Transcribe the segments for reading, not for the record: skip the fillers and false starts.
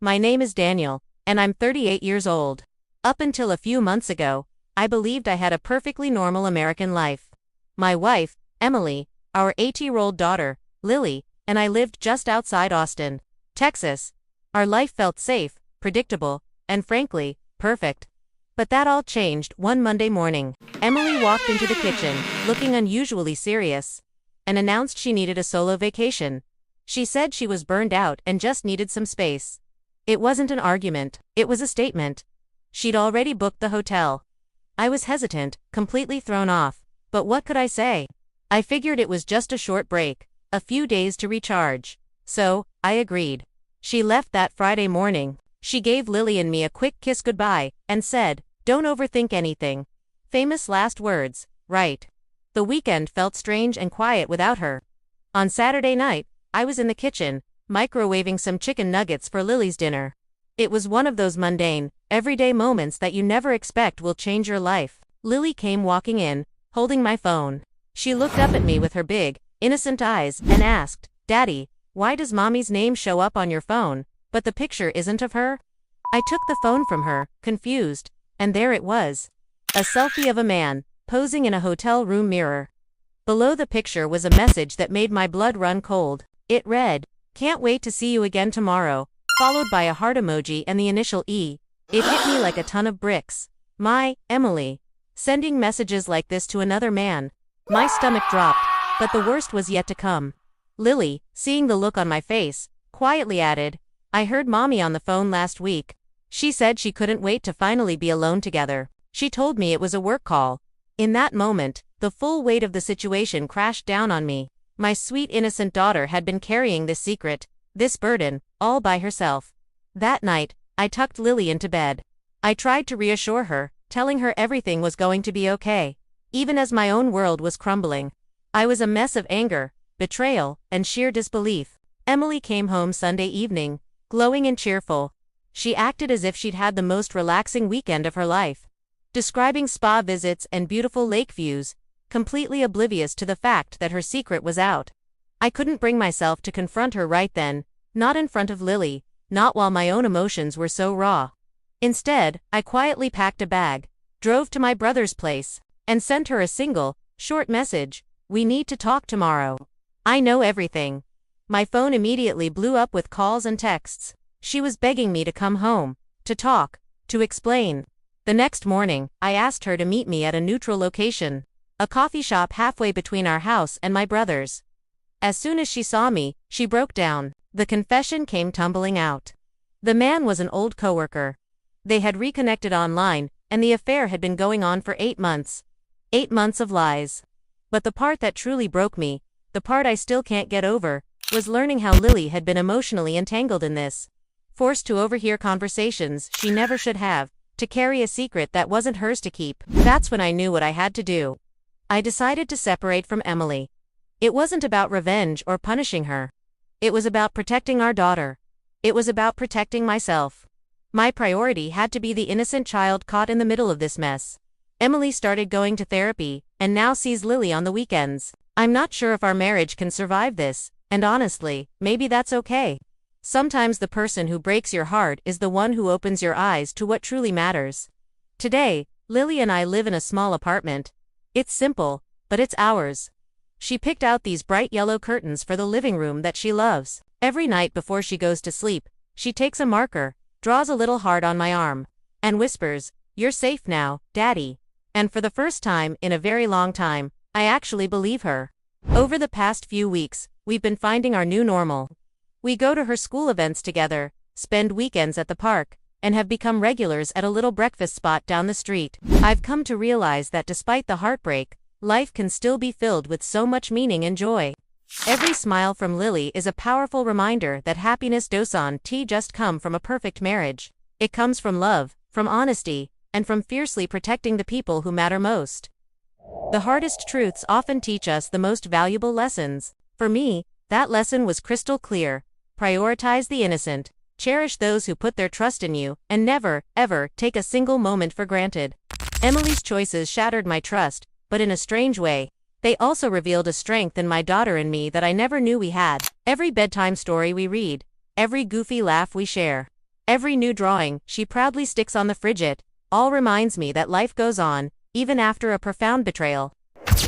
My name is Daniel, and I'm 38 years old. Up until a few months ago, I believed I had a perfectly normal American life. My wife, Emily, our 8-year-old daughter, Lily, and I lived just outside Austin, Texas. Our life felt safe, predictable, and frankly, perfect. But that all changed one Monday morning. Emily walked into the kitchen, looking unusually serious, and announced she needed a solo vacation. She said she was burned out and just needed some space. It wasn't an argument, it was a statement. She'd already booked the hotel. I was hesitant, completely thrown off, but what could I say? I figured it was just a short break, a few days to recharge. So, I agreed. She left that Friday morning. She gave Lily and me a quick kiss goodbye, and said, "Don't overthink anything." Famous last words, right? The weekend felt strange and quiet without her. On Saturday night, I was in the kitchen, microwaving some chicken nuggets for Lily's dinner. It was one of those mundane, everyday moments that you never expect will change your life. Lily came walking in, holding my phone. She looked up at me with her big, innocent eyes, and asked, "Daddy, why does Mommy's name show up on your phone, but the picture isn't of her?" I took the phone from her, confused, and there it was. A selfie of a man, posing in a hotel room mirror. Below the picture was a message that made my blood run cold. It read, "Can't wait to see you again tomorrow," followed by a heart emoji and the initial E. It hit me like a ton of bricks. My, Emily, sending messages like this to another man. My stomach dropped, but the worst was yet to come. Lily, seeing the look on my face, quietly added, "I heard Mommy on the phone last week. She said she couldn't wait to finally be alone together. She told me it was a work call." In that moment, the full weight of the situation crashed down on me. My sweet innocent daughter had been carrying this secret, this burden, all by herself. That night, I tucked Lily into bed. I tried to reassure her, telling her everything was going to be okay, even as my own world was crumbling. I was a mess of anger, betrayal, and sheer disbelief. Emily came home Sunday evening, glowing and cheerful. She acted as if she'd had the most relaxing weekend of her life, describing spa visits and beautiful lake views, completely oblivious to the fact that her secret was out. I couldn't bring myself to confront her right then, not in front of Lily, not while my own emotions were so raw. Instead, I quietly packed a bag, drove to my brother's place, and sent her a single, short message, "We need to talk tomorrow. I know everything." My phone immediately blew up with calls and texts. She was begging me to come home, to talk, to explain. The next morning, I asked her to meet me at a neutral location, a coffee shop halfway between our house and my brother's. As soon as she saw me, she broke down. The confession came tumbling out. The man was an old coworker. They had reconnected online, and the affair had been going on for 8 months. 8 months of lies. But the part that truly broke me, the part I still can't get over, was learning how Lily had been emotionally entangled in this. Forced to overhear conversations she never should have, to carry a secret that wasn't hers to keep. That's when I knew what I had to do. I decided to separate from Emily. It wasn't about revenge or punishing her. It was about protecting our daughter. It was about protecting myself. My priority had to be the innocent child caught in the middle of this mess. Emily started going to therapy, and now sees Lily on the weekends. I'm not sure if our marriage can survive this, and honestly, maybe that's okay. Sometimes the person who breaks your heart is the one who opens your eyes to what truly matters. Today, Lily and I live in a small apartment. It's simple, but it's ours. She picked out these bright yellow curtains for the living room that she loves. Every night before she goes to sleep, she takes a marker, draws a little heart on my arm, and whispers, "You're safe now, Daddy." And for the first time in a very long time, I actually believe her. Over the past few weeks, we've been finding our new normal. We go to her school events together, spend weekends at the park, and have become regulars at a little breakfast spot down the street. I've come to realize that despite the heartbreak, life can still be filled with so much meaning and joy. Every smile from Lily is a powerful reminder that happiness doesn't just come from a perfect marriage. It comes from love, from honesty, and from fiercely protecting the people who matter most. The hardest truths often teach us the most valuable lessons. For me, that lesson was crystal clear. Prioritize the innocent, cherish those who put their trust in you, and never, ever, take a single moment for granted. Emily's choices shattered my trust, but in a strange way, they also revealed a strength in my daughter and me that I never knew we had. Every bedtime story we read, every goofy laugh we share, Every new drawing she proudly sticks on the fridget all reminds me that life goes on, even after a profound betrayal.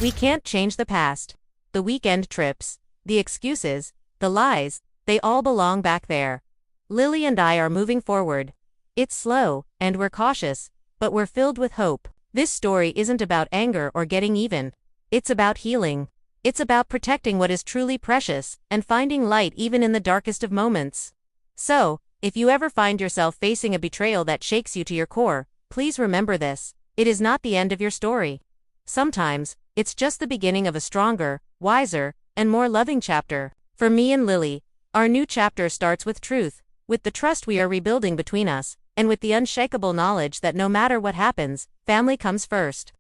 We can't change the past. The weekend trips, the excuses, the lies, they all belong back there. Lily and I are moving forward. It's slow, and we're cautious, but we're filled with hope. This story isn't about anger or getting even. It's about healing. It's about protecting what is truly precious, and finding light even in the darkest of moments. So, if you ever find yourself facing a betrayal that shakes you to your core, please remember this: it is not the end of your story. Sometimes, it's just the beginning of a stronger, wiser, and more loving chapter. For me and Lily, our new chapter starts with truth, with the trust we are rebuilding between us, and with the unshakable knowledge that no matter what happens, family comes first.